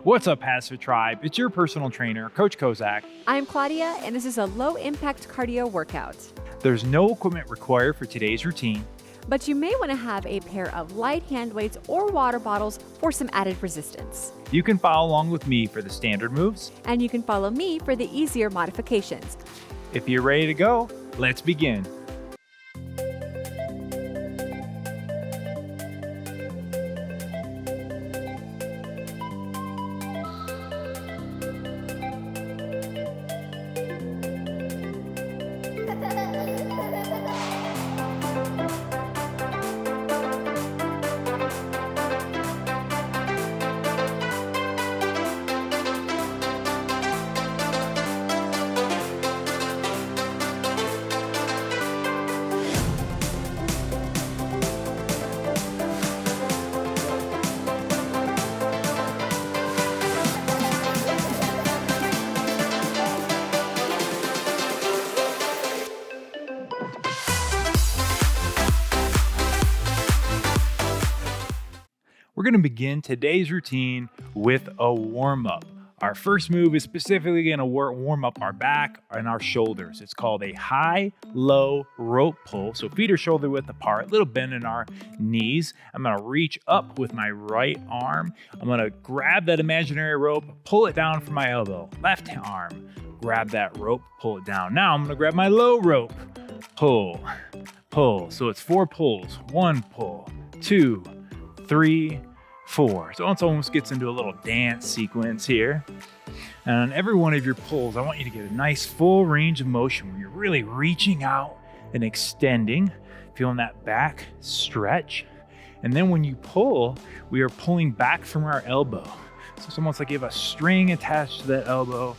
What's up, HASfit Tribe? It's your personal trainer, Coach Kozak. I'm Claudia, and this is a low-impact cardio workout. There's no equipment required for today's routine, But you may want to have a pair of light hand weights or water bottles for some added resistance. you can follow along with me for the standard moves. And you can follow me for the easier modifications. If you're ready to go, let's begin. We're going to begin today's routine with a warm-up. Our first move is specifically going to warm up our back and our shoulders. It's called a high-low rope pull. So feet are shoulder width apart, little bend in our knees. I'm going to reach up with my right arm. I'm going to grab that imaginary rope, pull it down from my elbow. Left arm, grab that rope, pull it down. Now I'm going to grab my low rope, pull, pull. So it's 4 pulls. 1 pull, 2, 3, 4. So it almost gets into a little dance sequence here. And on every one of your pulls, I want you to get a nice full range of motion where you're really reaching out and extending, feeling that back stretch. And then when you pull, we are pulling back from our elbow. So it's almost like you have a string attached to that elbow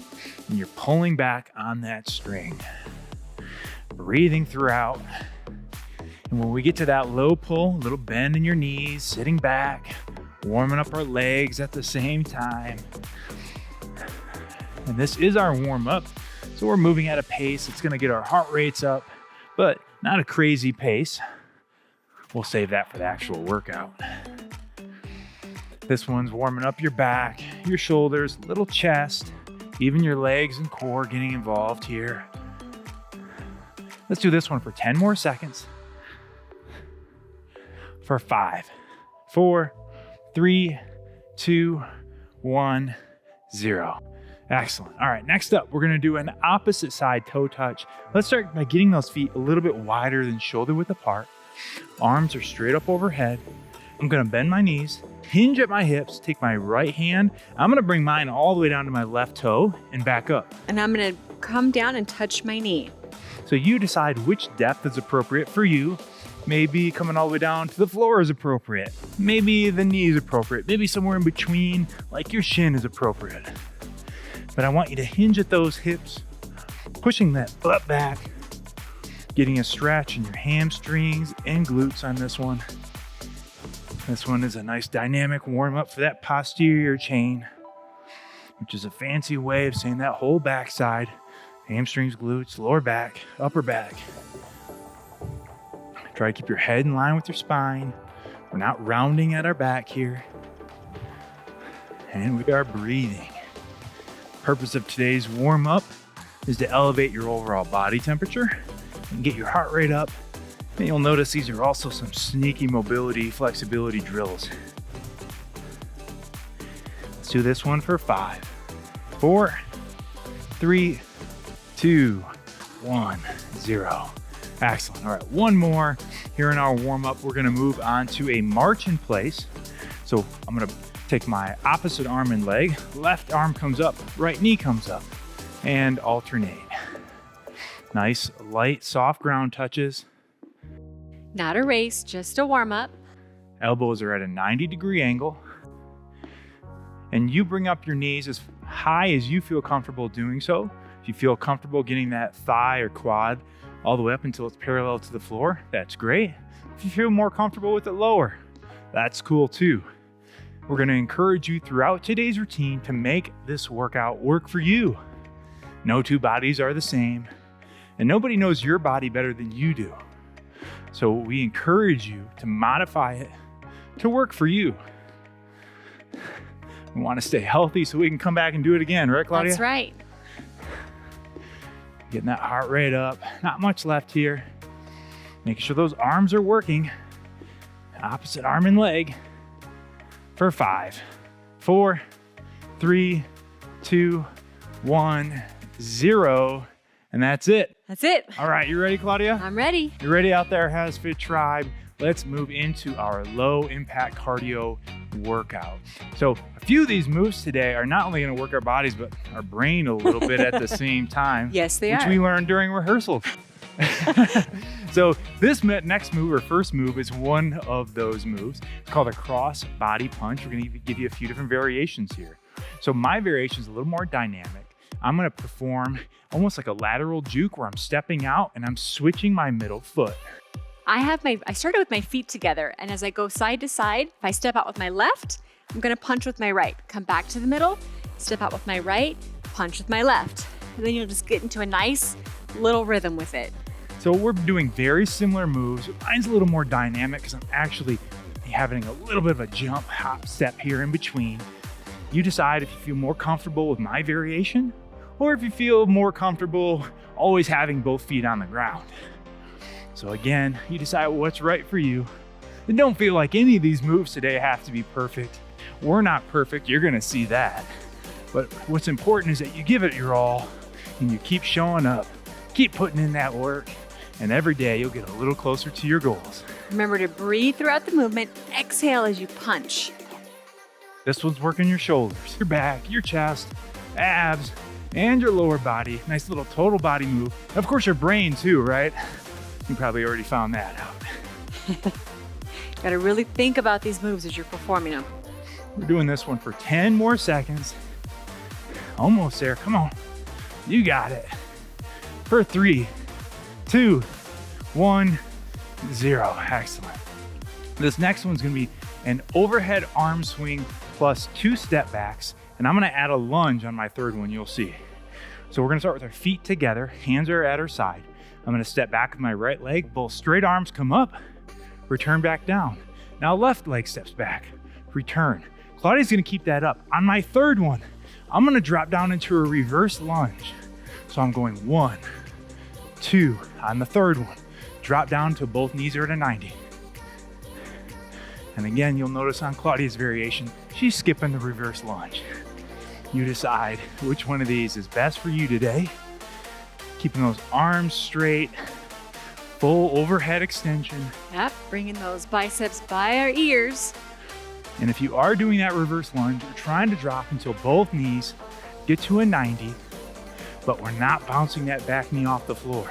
and you're pulling back on that string. Breathing throughout. And when we get to that low pull, a little bend in your knees, sitting back, warming up our legs at the same time. And this is our warm up. So we're moving at a pace. It's gonna get our heart rates up, but not a crazy pace. We'll save that for the actual workout. This one's warming up your back, your shoulders, little chest, even your legs and core getting involved here. Let's do this one for 10 more seconds. For 5, 4, 3, 2, 1, 0. Excellent. All right, next up, we're gonna do an opposite side toe touch. Let's start by getting those feet a little bit wider than shoulder width apart. Arms are straight up overhead. I'm gonna bend my knees, hinge at my hips, take my right hand. I'm gonna bring mine all the way down to my left toe and back up. And I'm going to come down and touch my knee. So you decide which depth is appropriate for you. Maybe coming all the way down to the floor is appropriate. Maybe the knee is appropriate. Maybe somewhere in between, like your shin, is appropriate. But I want you to hinge at those hips, pushing that butt back, getting a stretch in your hamstrings and glutes on this one. This one is a nice dynamic warm up for that posterior chain, which is a fancy way of saying that whole backside, hamstrings, glutes, lower back, upper back. Try to keep your head in line with your spine. We're not rounding at our back here. And we are breathing. Purpose of today's warm up is to elevate your overall body temperature and get your heart rate up. And you'll notice these are also some sneaky mobility, flexibility drills. Let's do this one for 5, 4, 3, 2, 1, 0. Excellent. All right, one more here in our warm-up. We're gonna move on to a march in place. So I'm gonna take my opposite arm and leg. Left arm comes up, right knee comes up, and alternate. Nice, light, soft ground touches. Not a race, just a warm-up. Elbows are at a 90-degree angle. And you bring up your knees as high as you feel comfortable doing so. If you feel comfortable getting that thigh or quad all the way up until it's parallel to the floor, that's great. If you feel more comfortable with it lower, that's cool too. We're gonna encourage you throughout today's routine to make this workout work for you. No two bodies are the same, and nobody knows your body better than you do. So we encourage you to modify it to work for you. We want to stay healthy so we can come back and do it again, right, Claudia? That's right. Getting that heart rate up. Not much left here. Making sure those arms are working. Opposite arm and leg for 5, 4, 3, 2, 1, 0. And that's it. That's it. All right, you ready, Claudia? I'm ready. You ready out there, HASfit Tribe? Let's move into our low impact cardio workout. So a few of these moves today are not only going to work our bodies, but our brain a little bit at the same time. Yes, they which are. we learned during rehearsals. So this next move or first move is one of those moves. It's called a cross body punch. We're going to give you a few different variations here. So my variation is a little more dynamic. I'm going to perform almost like a lateral juke where I'm stepping out and I'm switching my middle foot. I started with my feet together, and as I go side to side, if I step out with my left, I'm gonna punch with my right. Come back to the middle, step out with my right, punch with my left. And then you'll just get into a nice little rhythm with it. So we're doing very similar moves. Mine's a little more dynamic because I'm actually having a little bit of a jump hop step here in between. You decide if you feel more comfortable with my variation or if you feel more comfortable always having both feet on the ground. So again, you decide what's right for you. And don't feel like any of these moves today have to be perfect. We're not perfect, you're gonna see that. But what's important is that you give it your all and you keep showing up, keep putting in that work, and every day you'll get a little closer to your goals. Remember to breathe throughout the movement, exhale as you punch. This one's working your shoulders, your back, your chest, abs, and your lower body. Nice little total body move. Of course, your brain too, right? You probably already found that out. Gotta really think about these moves as you're performing them. We're doing this one for 10 more seconds. Almost there, come on. You got it. For 3, 2, 1, 0. Excellent. This next one's gonna be an overhead arm swing plus 2 step backs. And I'm gonna add a lunge on my third one, you'll see. So we're gonna start with our feet together, hands are at our side. I'm gonna step back with my right leg, both straight arms come up, return back down. Now left leg steps back, return. Claudia's gonna keep that up. On my third one, I'm gonna drop down into a reverse lunge. So I'm going 1, 2, on the third one. Drop down till both knees are at a 90. And again, you'll notice on Claudia's variation, she's skipping the reverse lunge. You decide which one of these is best for you today. Keeping those arms straight, full overhead extension. Yep, bringing those biceps by our ears. And if you are doing that reverse lunge, you're trying to drop until both knees get to a 90, but we're not bouncing that back knee off the floor.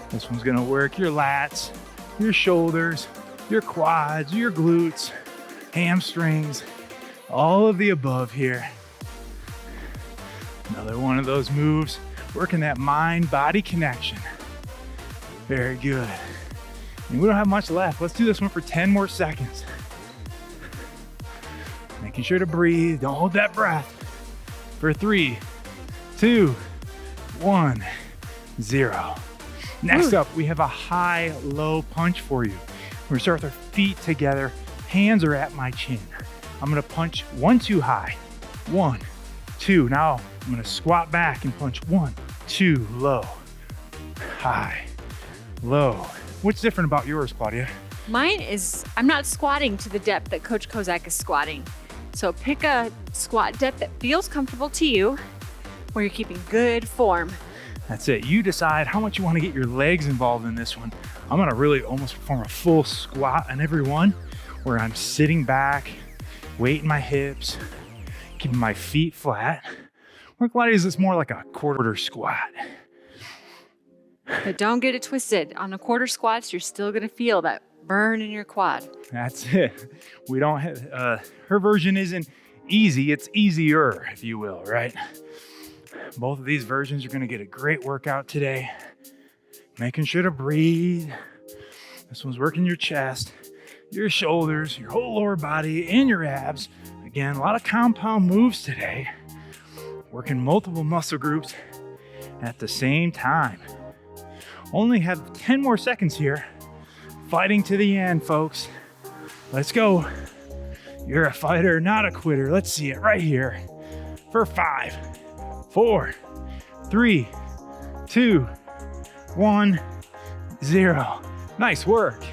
This one's gonna work your lats, your shoulders, your quads, your glutes, hamstrings, all of the above here. Another one of those moves, working that mind-body connection. Very good. And we don't have much left. Let's do this one for 10 more seconds. Making sure to breathe, don't hold that breath. For 3, 2, 1, 0. Next up, we have a high-low punch for you. We're gonna start with our feet together, hands are at my chin. I'm gonna punch 1, 2 high, 1, 2. Now I'm gonna squat back and punch 1, 2, low, high, low. What's different about yours, Claudia? Mine is, I'm not squatting to the depth that Coach Kozak is squatting. So pick a squat depth that feels comfortable to you, where you're keeping good form. That's it. You decide how much you want to get your legs involved in this one. I'm gonna really almost perform a full squat on every one, where I'm sitting back, weight in my hips, keeping my feet flat. Where Claudia's is more like a quarter squat. But don't get it twisted. On the quarter squats, you're still gonna feel that burn in your quad. That's it. We don't have, her version isn't easy, it's easier, if you will, right? Both of these versions are gonna get a great workout today. Making sure to breathe. This one's working your chest, your shoulders, your whole lower body, and your abs. Again, a lot of compound moves today. Working multiple muscle groups at the same time. Only have 10 more seconds here. Fighting to the end, folks. Let's go. You're a fighter, not a quitter. Let's see it right here. For 5, 4, 3, 2, 1, 0. Nice work.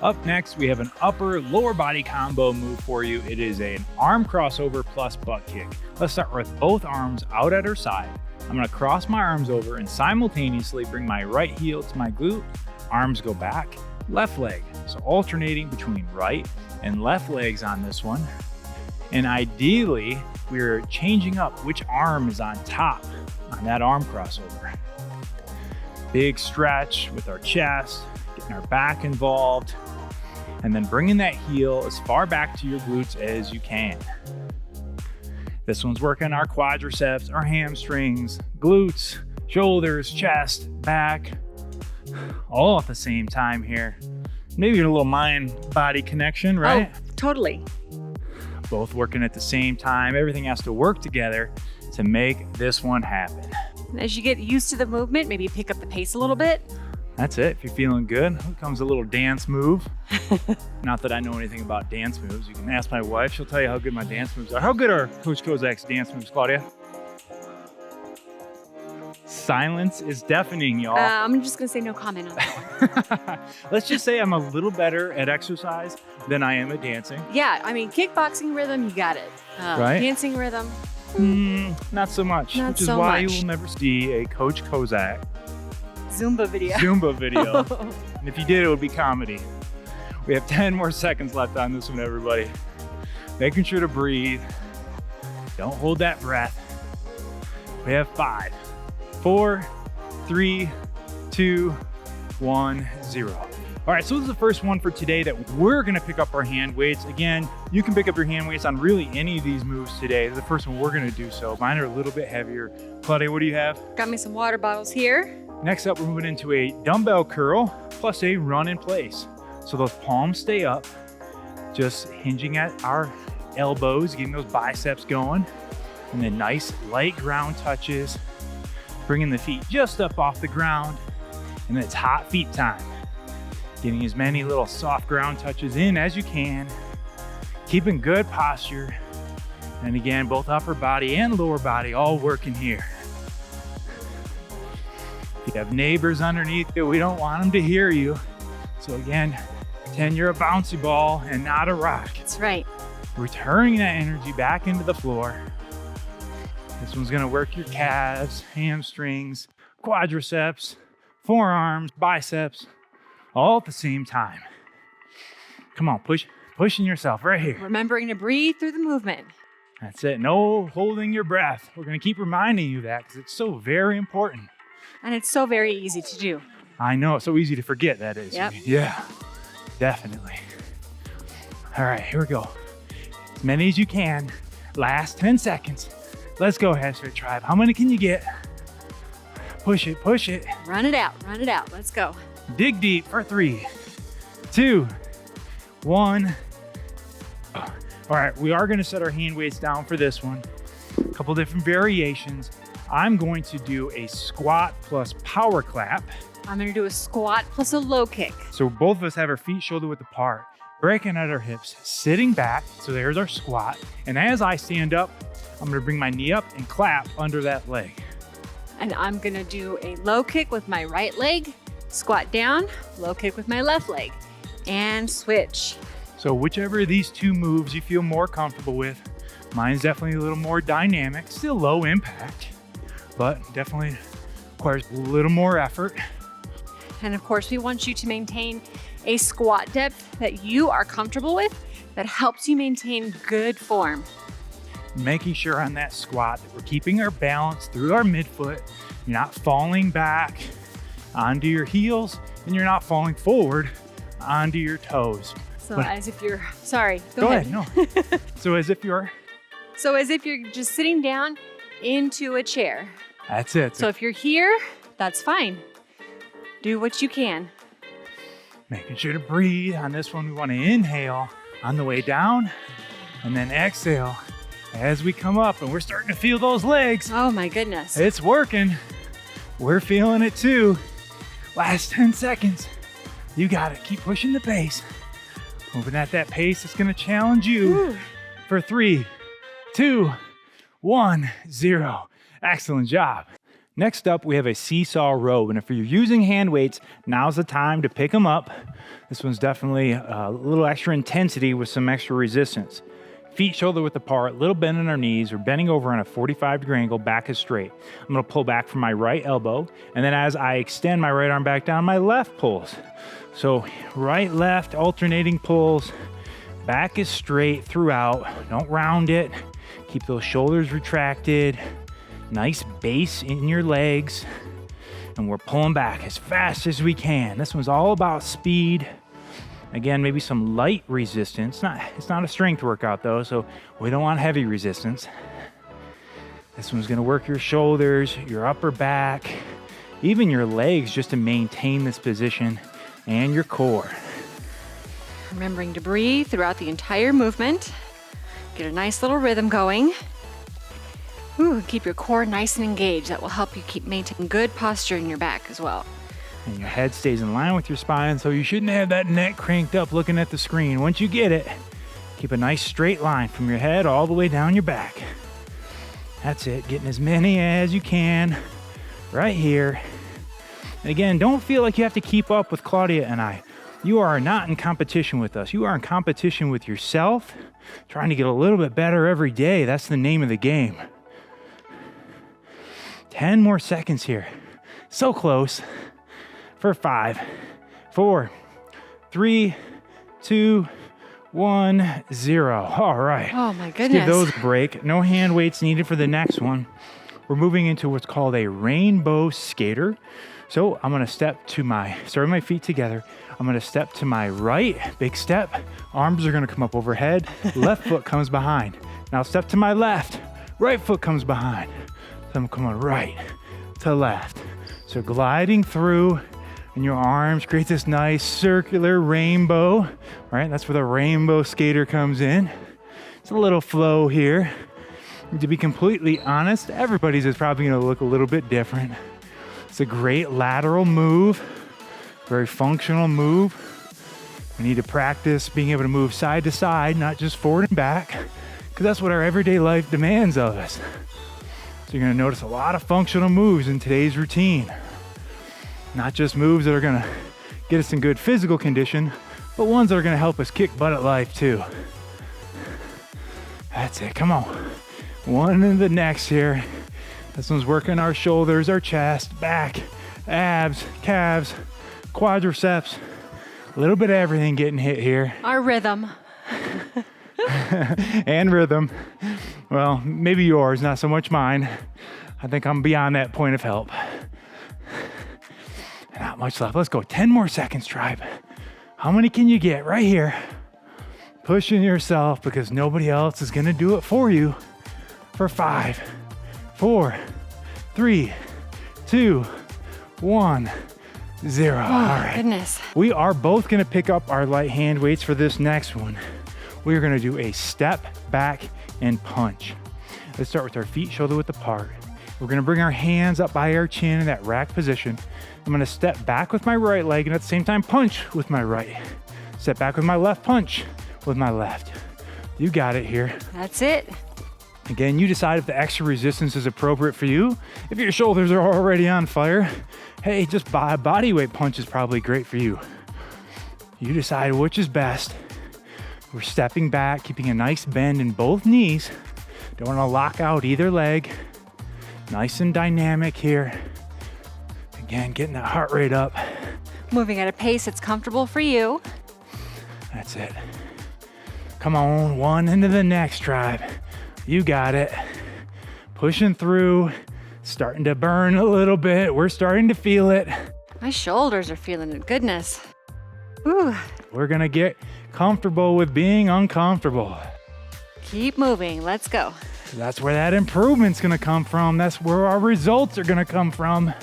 Up next, we have an upper lower body combo move for you. It is an arm crossover plus butt kick. Let's start with both arms out at our side. I'm gonna cross my arms over and simultaneously bring my right heel to my glute. Arms go back, left leg. So alternating between right and left legs on this one. And ideally, we're changing up which arm is on top on that arm crossover. Big stretch with our chest, getting our back involved, and then bringing that heel as far back to your glutes as you can. This one's working our quadriceps, our hamstrings, glutes, shoulders, chest, back, all at the same time here. Maybe a little mind-body connection, right? Oh, totally. Both working at the same time. Everything has to work together to make this one happen. As you get used to the movement, maybe pick up the pace a little bit. That's it. If you're feeling good, here comes a little dance move. Not that I know anything about dance moves. You can ask my wife. She'll tell you how good my dance moves are. How good are Coach Kozak's dance moves, Claudia? Silence is deafening, y'all. I'm just gonna say no comment on that one. Let's just say I'm a little better at exercise than I am at dancing. Yeah, I mean, kickboxing rhythm, you got it. Right? Dancing rhythm, not so much. Not which is so why much. you will never see a Coach Kozak Zumba video. Zumba video. And if you did, it would be comedy. We have 10 more seconds left on this one, everybody. Making sure to breathe. Don't hold that breath. We have 5, 4, 3, 2, 1, 0. All right, so this is the first one for today that we're gonna pick up our hand weights. Again, you can pick up your hand weights on really any of these moves today. This is the first one we're gonna do so. Mine are a little bit heavier. Claudia, what do you have? Got me some water bottles here. Next up, we're moving into a dumbbell curl plus a run in place. So those palms stay up, just hinging at our elbows, getting those biceps going. And then nice light ground touches, bringing the feet just up off the ground. And then it's hot feet time. Getting as many little soft ground touches in as you can, keeping good posture. And again, both upper body and lower body all working here. If you have neighbors underneath you, we don't want them to hear you. So again, pretend you're a bouncy ball and not a rock. That's right. Returning that energy back into the floor. This one's gonna work your calves, hamstrings, quadriceps, forearms, biceps, all at the same time. Come on, pushing yourself right here. Remembering to breathe through the movement. That's it, no holding your breath. We're gonna keep reminding you that because it's so very important. And it's so very easy to do. I know, it's so easy to forget that is. Yep. Yeah, definitely. All right, here we go. As many as you can. Last 10 seconds. Let's go, HASfit Tribe. How many can you get? Push it, push it. Run it out, run it out. Let's go. Dig deep for 3, 2, 1. All right, we are gonna set our hand weights down for this one. A couple different variations. I'm going to do a squat plus power clap. I'm gonna do a squat plus a low kick. So both of us have our feet shoulder width apart, breaking at our hips, sitting back. So there's our squat. And as I stand up, I'm gonna bring my knee up and clap under that leg. And I'm gonna do a low kick with my right leg, squat down, low kick with my left leg, and switch. So whichever of these two moves you feel more comfortable with. Mine's definitely a little more dynamic, still low impact, but definitely requires a little more effort. And of course, we want you to maintain a squat depth that you are comfortable with that helps you maintain good form. Making sure on that squat that we're keeping our balance through our midfoot. You're not falling back onto your heels and you're not falling forward onto your toes. So But- as if you're, sorry, Go ahead, no. So as if you're, So as if you're just sitting down into a chair. that's it. So if you're here, that's fine. Do what you can. Making sure to breathe. On this one, we want to inhale on the way down and then exhale as we come up. And we're starting to feel those legs. Oh my goodness. It's working. We're feeling it too. Last 10 seconds. You got it. Keep pushing the pace. Moving at that pace, it's gonna challenge you. Woo. For 3, 2, 1, 0. Excellent job. Next up, we have a seesaw row. And if you're using hand weights, now's the time to pick them up. This one's definitely a little extra intensity with some extra resistance. Feet shoulder width apart, little bend in our knees. We're bending over on a 45-degree angle, back is straight. I'm gonna pull back from my right elbow, and then as I extend my right arm back down, my left pulls. So right, left, alternating pulls. Back is straight throughout. Don't round it. Keep those shoulders retracted. Nice base in your legs. And we're pulling back as fast as we can. This one's all about speed. Again, maybe some light resistance. It's not a strength workout though, so we don't want heavy resistance. This one's gonna work your shoulders, your upper back, even your legs, just to maintain this position, and your core. Remembering to breathe throughout the entire movement. Get a nice little rhythm going. Ooh, keep your core nice and engaged. That will help you maintain good posture in your back as well. And your head stays in line with your spine, so you shouldn't have that neck cranked up looking at the screen. Once you get it, keep a nice straight line from your head all the way down your back. That's it, getting as many as you can right here. And again, don't feel like you have to keep up with Claudia and I. You are not in competition with us. You are in competition with yourself, trying to get a little bit better every day. That's the name of the game. 10 more seconds here. So close. For 5, 4, 3, 2, 1, 0. All right. Oh my Let's goodness. give those a break. No hand weights needed for the next one. We're moving into what's called a rainbow skater. So I'm gonna start with my feet together. I'm gonna step to my right, big step. Arms are gonna come up overhead. Left foot comes behind. Now step to my left. Right foot comes behind. So I'm coming right to left. So gliding through, and your arms create this nice circular rainbow, right? That's where the rainbow skater comes in. It's a little flow here. And to be completely honest, everybody's is probably gonna look a little bit different. It's a great lateral move, very functional move. We need to practice being able to move side to side, not just forward and back, because that's what our everyday life demands of us. So you're gonna notice a lot of functional moves in today's routine. Not just moves that are gonna get us in good physical condition, but ones that are gonna help us kick butt at life too. That's it, come on. One in the next here. This one's working our shoulders, our chest, back, abs, calves, quadriceps. A little bit of everything getting hit here. Our rhythm. And rhythm. Well, maybe yours, not so much mine. I think I'm beyond that point of help. Not much left. Let's go. 10 more seconds, tribe. How many can you get right here? Pushing yourself because nobody else is going to do it for you. For 5, 4, 3, 2, 1, 0. Oh, All right. goodness. We are both going to pick up our light hand weights for this next one. We are going to do a step back and punch. Let's start with our feet shoulder width apart. We're going to bring our hands up by our chin in that rack position. I'm going to step back with my right leg and at the same time punch with my right. Step back with my left, punch with my left. You got it here. That's it. Again, you decide if the extra resistance is appropriate for you. If your shoulders are already on fire, hey, just body weight punch is probably great for you. You decide which is best. We're stepping back, keeping a nice bend in both knees. Don't want to lock out either leg. Nice and dynamic here. Again, getting that heart rate up. Moving at a pace that's comfortable for you. That's it. Come on, one into the next, tribe. You got it. Pushing through, starting to burn a little bit. We're starting to feel it. My shoulders are feeling it. Goodness. Ooh. We're gonna get comfortable with being uncomfortable. Keep moving. Let's go. That's where that improvement's gonna come from. That's where our results are gonna come from.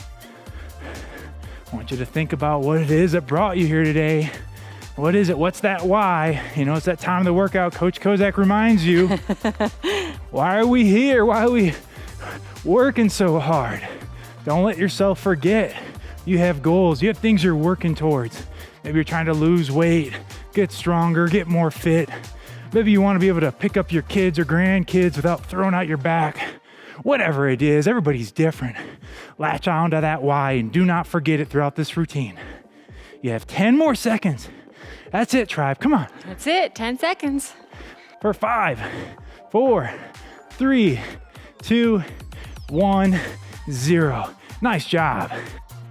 I want you to think about what it is that brought you here today. What is it? What's that why? You know, it's that time of the workout Coach Kozak reminds you. Why are we here? Why are we working so hard? Don't let yourself forget. You have goals. You have things you're working towards. Maybe you're trying to lose weight, get stronger, get more fit. Maybe you want to be able to pick up your kids or grandkids without throwing out your back. Whatever it is, everybody's different. Latch on to that why and do not forget it throughout this routine. You have 10 more seconds. That's it, tribe. Come on. That's it. 10 seconds. For 5, 4, 3, 2, 1, 0. Nice job.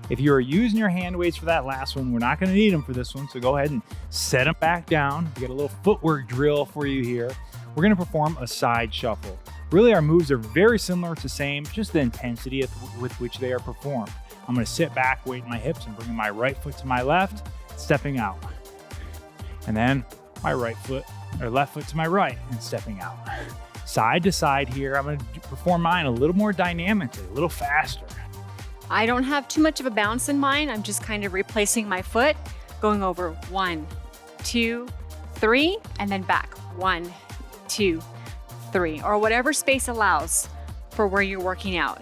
If you are using your hand weights for that last one, we're not going to need them for this one. So go ahead and set them back down. We got a little footwork drill for you here. We're going to perform a side shuffle. Really, our moves are very similar to same, just the intensity with which they are performed. I'm going to sit back, weighting my hips and bringing my right foot to my left, stepping out. And then my right foot or left foot to my right and stepping out. Side to side here. I'm going to perform mine a little more dynamically, a little faster. I don't have too much of a bounce in mine. I'm just kind of replacing my foot, going over 1, 2, 3, and then back 1, 2, 3, or whatever space allows for where you're working out.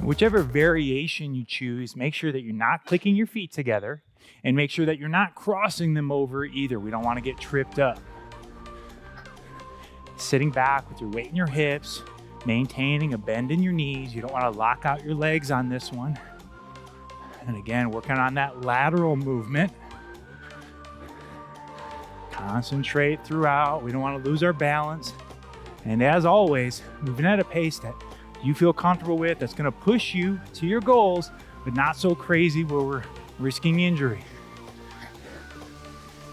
Whichever variation you choose, make sure that you're not clicking your feet together and make sure that you're not crossing them over either. We don't want to get tripped up. Sitting back with your weight in your hips, maintaining a bend in your knees. You don't want to lock out your legs on this one. And again, working on that lateral movement. Concentrate throughout. We don't want to lose our balance. And as always, moving at a pace that you feel comfortable with, that's going to push you to your goals, but not so crazy where we're risking injury.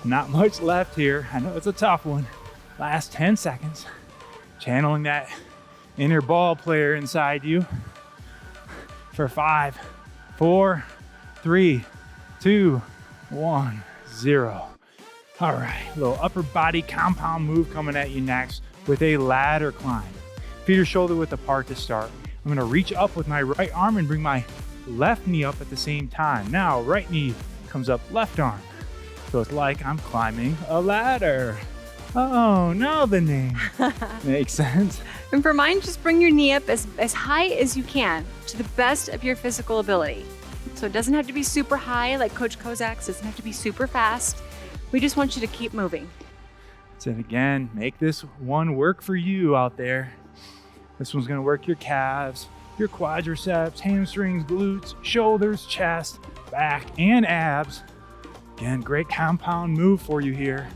Not much left here. I know it's a tough one. Last 10 seconds. Channeling that inner ball player inside you. For 5, 4, 3, 2, 1, 0. All right, little upper body compound move coming at you next with a ladder climb. Feet are shoulder width apart to start. I'm gonna reach up with my right arm and bring my left knee up at the same time. Now, right knee comes up, left arm. So it's like I'm climbing a ladder. Oh, now the name makes sense. And for mine, just bring your knee up as high as you can to the best of your physical ability. So it doesn't have to be super high like Coach Kozak's, it doesn't have to be super fast. We just want you to keep moving. So again, make this one work for you out there. This one's gonna work your calves, your quadriceps, hamstrings, glutes, shoulders, chest, back, and abs. Again, great compound move for you here.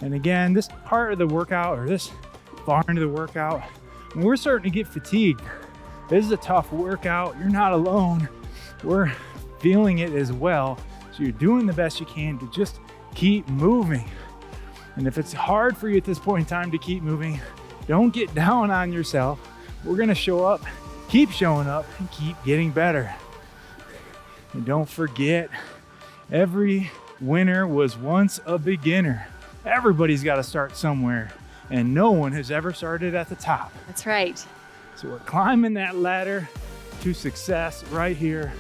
And again, this part of the workout, or this far into the workout, when we're starting to get fatigued, this is a tough workout. You're not alone. We're feeling it as well. So you're doing the best you can to just keep moving. And if it's hard for you at this point in time to keep moving, don't get down on yourself. We're gonna show up, keep showing up, and keep getting better. And don't forget, every winner was once a beginner. Everybody's got to start somewhere, and no one has ever started at the top. That's right. So we're climbing that ladder to success right here.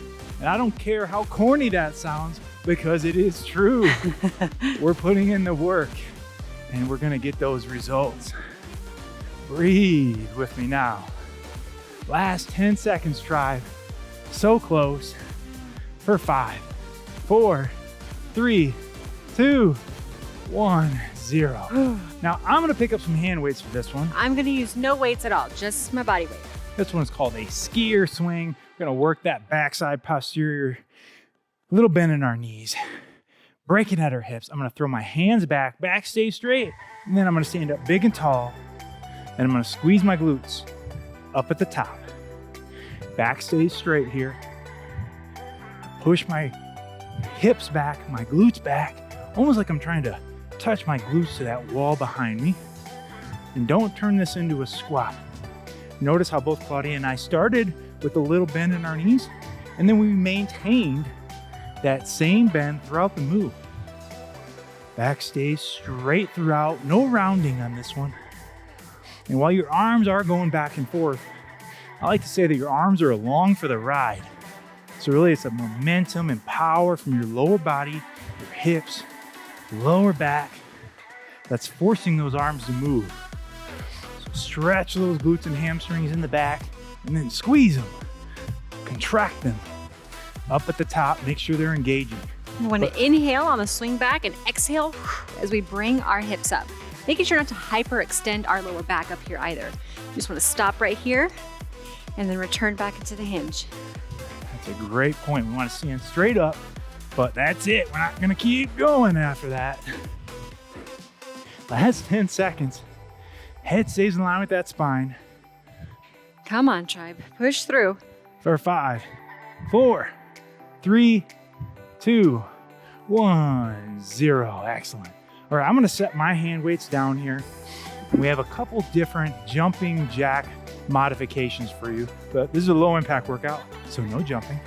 And I don't care how corny that sounds, because it is true. We're putting in the work, and we're gonna get those results. Breathe with me now. Last 10 seconds, tribe. So close. For 5, 4, 3, 2, 1, 0. Now I'm gonna pick up some hand weights for this one. I'm gonna use no weights at all, just my body weight. This one is called a skier swing. We're gonna work that backside posterior, little bend in our knees, breaking at our hips. I'm gonna throw my hands back, back stay straight, and then I'm gonna stand up big and tall, and I'm gonna squeeze my glutes up at the top. Back stays straight here. Push my hips back, my glutes back, almost like I'm trying to touch my glutes to that wall behind me. And don't turn this into a squat. Notice how both Claudia and I started with a little bend in our knees, and then we maintained that same bend throughout the move. Back stays straight throughout, no rounding on this one. And while your arms are going back and forth, I like to say that your arms are along for the ride. So really it's a momentum and power from your lower body, your hips, lower back, that's forcing those arms to move. So stretch those glutes and hamstrings in the back, and then squeeze them, contract them. Up at the top, make sure they're engaging. We want to inhale on the swing back and exhale as we bring our hips up. Making sure not to hyperextend our lower back up here either. You just want to stop right here and then return back into the hinge. That's a great point. We want to stand straight up, but that's it. We're not going to keep going after that. Last 10 seconds. Head stays in line with that spine. Come on, tribe. Push through. For 5, 4, 3, 2, 1, 0. Excellent. All right, I'm gonna set my hand weights down here. We have a couple different jumping jack modifications for you, but this is a low impact workout, so no jumping.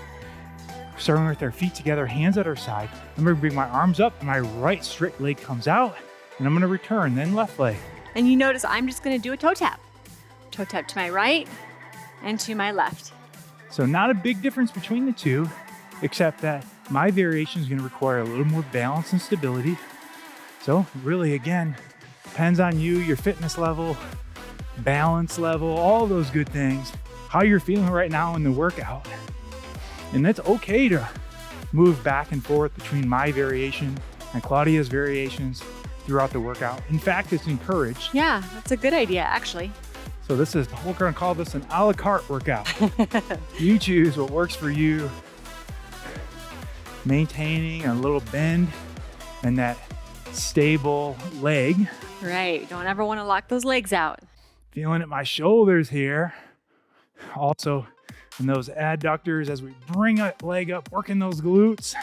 Starting with our feet together, hands at our side. I'm gonna bring my arms up, my right straight leg comes out, and I'm gonna return, then left leg. And you notice I'm just gonna do a toe tap. Toe tap to my right and to my left. So not a big difference between the two, except that my variation is gonna require a little more balance and stability. So really, again, depends on you, your fitness level, balance level, all those good things, how you're feeling right now in the workout. And that's okay to move back and forth between my variation and Claudia's variations throughout the workout. In fact, it's encouraged. Yeah, that's a good idea, actually. So we're gonna call this an a la carte workout. You choose what works for you. Maintaining a little bend and that stable leg. Right, don't ever want to lock those legs out. Feeling at my shoulders here. Also in those adductors as we bring a leg up, working those glutes.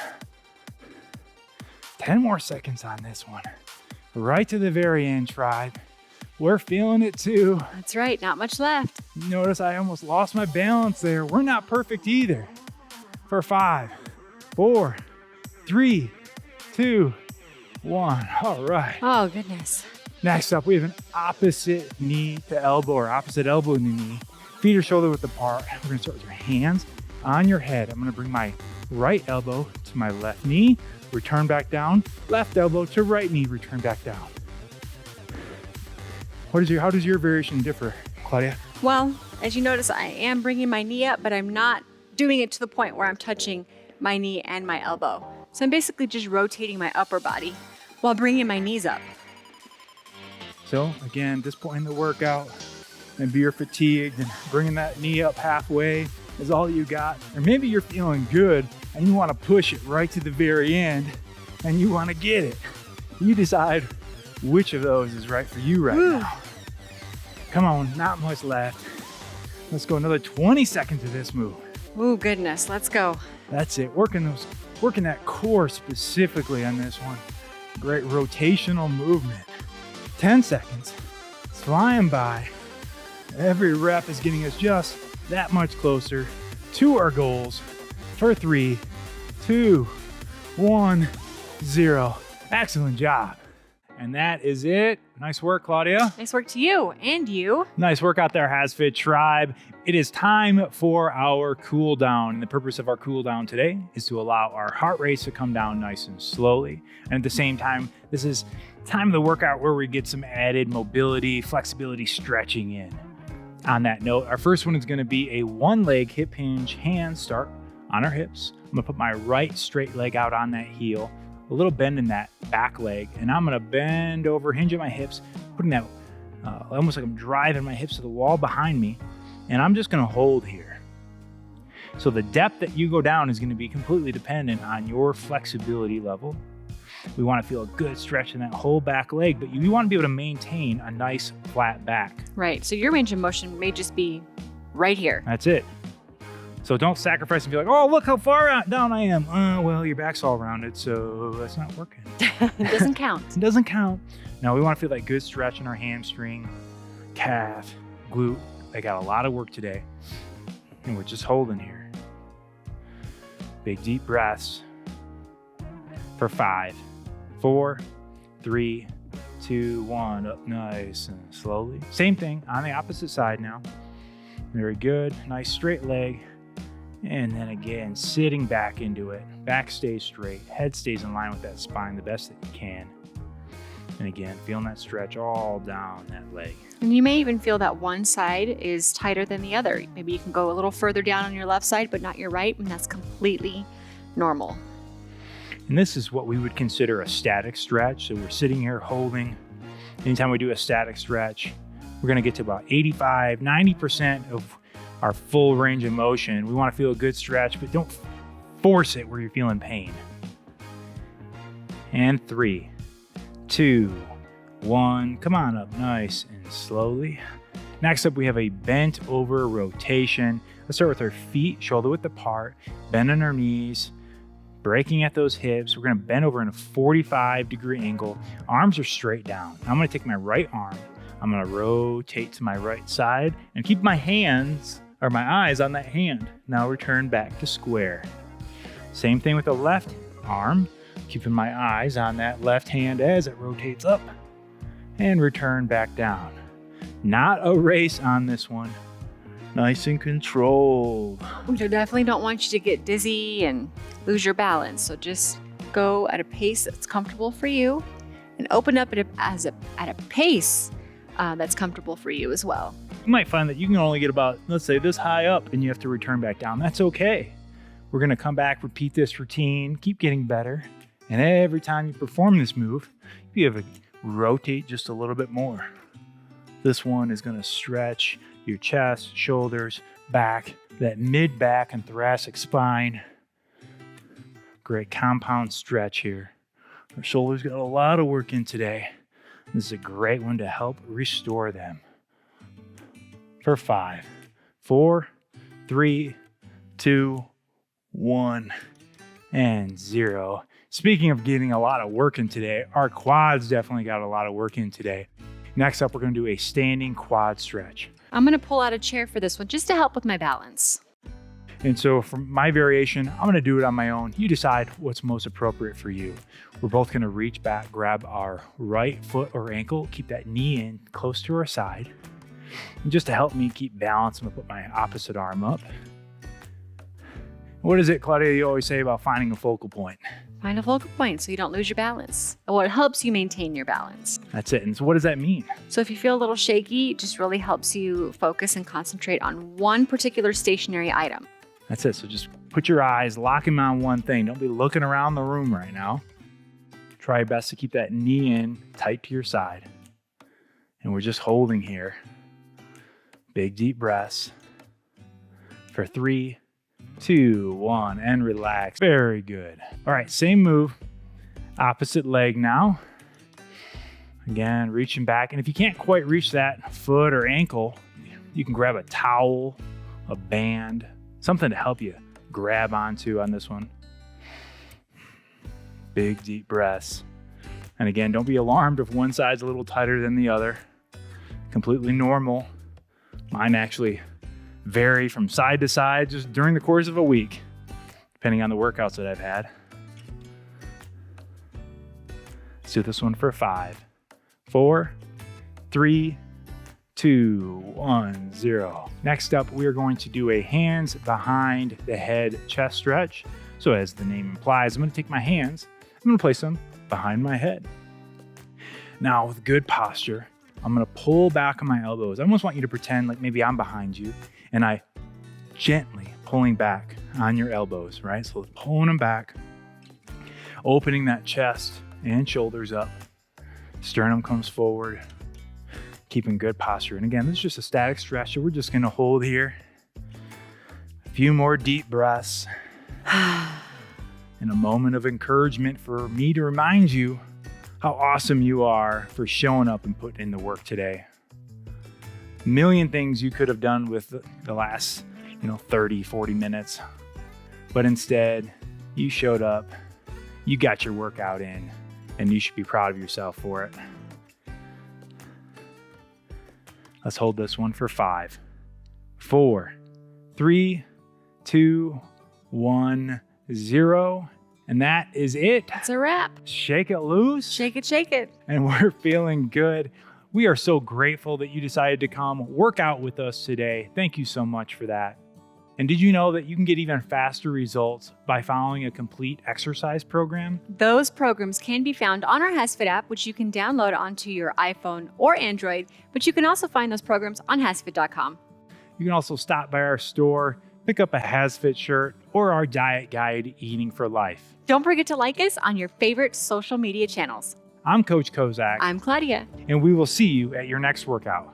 10 more seconds on this one. Right to the very end, tribe. We're feeling it too. That's right, not much left. Notice I almost lost my balance there. We're not perfect either. For 5, 4, 3, 2, 1. All right. Oh, goodness. Next up, we have an opposite knee to elbow or opposite elbow to knee. Feet are shoulder width apart. We're gonna start with your hands on your head. I'm gonna bring my right elbow to my left knee, return back down, left elbow to right knee, return back down. How does your variation differ, Claudia? Well, as you notice, I am bringing my knee up, but I'm not doing it to the point where I'm touching my knee and my elbow. So I'm basically just rotating my upper body while bringing my knees up. So again, this point in the workout, maybe you're fatigued and bringing that knee up halfway is all you got. Or maybe you're feeling good and you want to push it right to the very end and you want to get it. You decide which of those is right for you right now. Come on, not much left. Let's go another 20 seconds of this move. Oh, goodness, let's go. That's it, working that core specifically on this one. Great rotational movement. 10 seconds, it's flying by. Every rep is getting us just that much closer to our goals. For 3, 2, 1, 0. Excellent job. And that is it. Nice work, Claudia. Nice work to you and you. Nice work out there, HASfit tribe. It is time for our cool down. And the purpose of our cool down today is to allow our heart rates to come down nice and slowly. And at the same time, this is time of the workout where we get some added mobility, flexibility, stretching in. On that note, our first one is going to be a one leg hip hinge hand start on our hips. I'm going to put my right straight leg out on that heel, a little bend in that back leg, and I'm gonna bend over, hinge at my hips, putting that almost like I'm driving my hips to the wall behind me, and I'm just gonna hold here. So the depth that you go down is gonna be completely dependent on your flexibility level. We wanna feel a good stretch in that whole back leg, but you wanna be able to maintain a nice flat back. Right, so your range of motion may just be right here. That's it. So don't sacrifice and be like, oh, look how far down I am. Well, your back's all rounded, so that's not working. It doesn't count. It doesn't count. No, we want to feel that good stretch in our hamstring, calf, glute. They got a lot of work today. And we're just holding here. Big deep breaths. For 5, 4, 3, 2, 1. Up nice and slowly. Same thing on the opposite side now. Very good. Nice straight leg. And then again, sitting back into it. Back stays straight. Head stays in line with that spine the best that you can. And again, feeling that stretch all down that leg. And you may even feel that one side is tighter than the other. Maybe you can go a little further down on your left side, but not your right, and that's completely normal. And this is what we would consider a static stretch. So we're sitting here holding. Anytime we do a static stretch, we're gonna get to about 85, 90% of our full range of motion. We wanna feel a good stretch, but don't force it where you're feeling pain. And 3, 2, 1, come on up nice and slowly. Next up, we have a bent over rotation. Let's start with our feet shoulder width apart, bend on our knees, breaking at those hips. We're gonna bend over in a 45-degree angle. Arms are straight down. I'm gonna take my right arm, I'm gonna rotate to my right side and keep my hands or my eyes on that hand. Now return back to square. Same thing with the left arm, keeping my eyes on that left hand as it rotates up and return back down. Not a race on this one. Nice and controlled. We definitely don't want you to get dizzy and lose your balance. So just go at a pace that's comfortable for you and open up at a pace that's comfortable for you as well. You might find that you can only get about, let's say, this high up and you have to return back down. That's okay. We're gonna come back, repeat this routine, keep getting better. And every time you perform this move, you have to rotate just a little bit more. This one is gonna stretch your chest, shoulders, back, that mid-back and thoracic spine. Great compound stretch here. Our shoulders got a lot of work in today. This is a great one to help restore them. For 5, 4, 3, 2, 1, and 0. Speaking of getting a lot of work in today, our quads definitely got a lot of work in today. Next up, we're gonna do a standing quad stretch. I'm gonna pull out a chair for this one just to help with my balance. And so for my variation, I'm gonna do it on my own. You decide what's most appropriate for you. We're both gonna reach back, grab our right foot or ankle, keep that knee in close to our side. And just to help me keep balance, I'm gonna put my opposite arm up. What is it, Claudia, you always say about finding a focal point? Find a focal point so you don't lose your balance. Well, it helps you maintain your balance. That's it. And so what does that mean? So if you feel a little shaky, it just really helps you focus and concentrate on one particular stationary item. That's it. So just put your eyes, lock them on one thing. Don't be looking around the room right now. Try your best to keep that knee in tight to your side. And we're just holding here. Big deep breaths. For 3, 2, 1, and relax. Very good. All right, same move. Opposite leg now. Again, reaching back. And if you can't quite reach that foot or ankle, you can grab a towel, a band, something to help you grab onto on this one. Big deep breaths. And again, don't be alarmed if one side's a little tighter than the other. Completely normal. Mine actually vary from side to side just during the course of a week, depending on the workouts that I've had. Let's do this one for 5, 4, 3, 2, 1, 0. Next up, we are going to do a hands behind the head chest stretch. So as the name implies, I'm going to take my hands, I'm going to place them behind my head. Now with good posture, I'm going to pull back on my elbows. I almost want you to pretend like maybe I'm behind you and I gently pulling back on your elbows, right? So pulling them back, opening that chest and shoulders up. Sternum comes forward, keeping good posture. And again, this is just a static stretch, so we're just gonna hold here. A few more deep breaths. And a moment of encouragement for me to remind you how awesome you are for showing up and putting in the work today. Million things you could have done with the last 30, 40 minutes. But instead, you showed up, you got your workout in, and you should be proud of yourself for it. Let's hold this one for 5, 4, 3, 2, 1, 0. And that is it. That's a wrap. Shake it loose. Shake it, shake it. And we're feeling good. We are so grateful that you decided to come work out with us today. Thank you so much for that. And did you know that you can get even faster results by following a complete exercise program? Those programs can be found on our HASfit app, which you can download onto your iPhone or Android, but you can also find those programs on HASfit.com. You can also stop by our store, pick up a HASfit shirt or our diet guide, Eating for Life. Don't forget to like us on your favorite social media channels. I'm Coach Kozak, I'm Claudia. and we will see you at your next workout.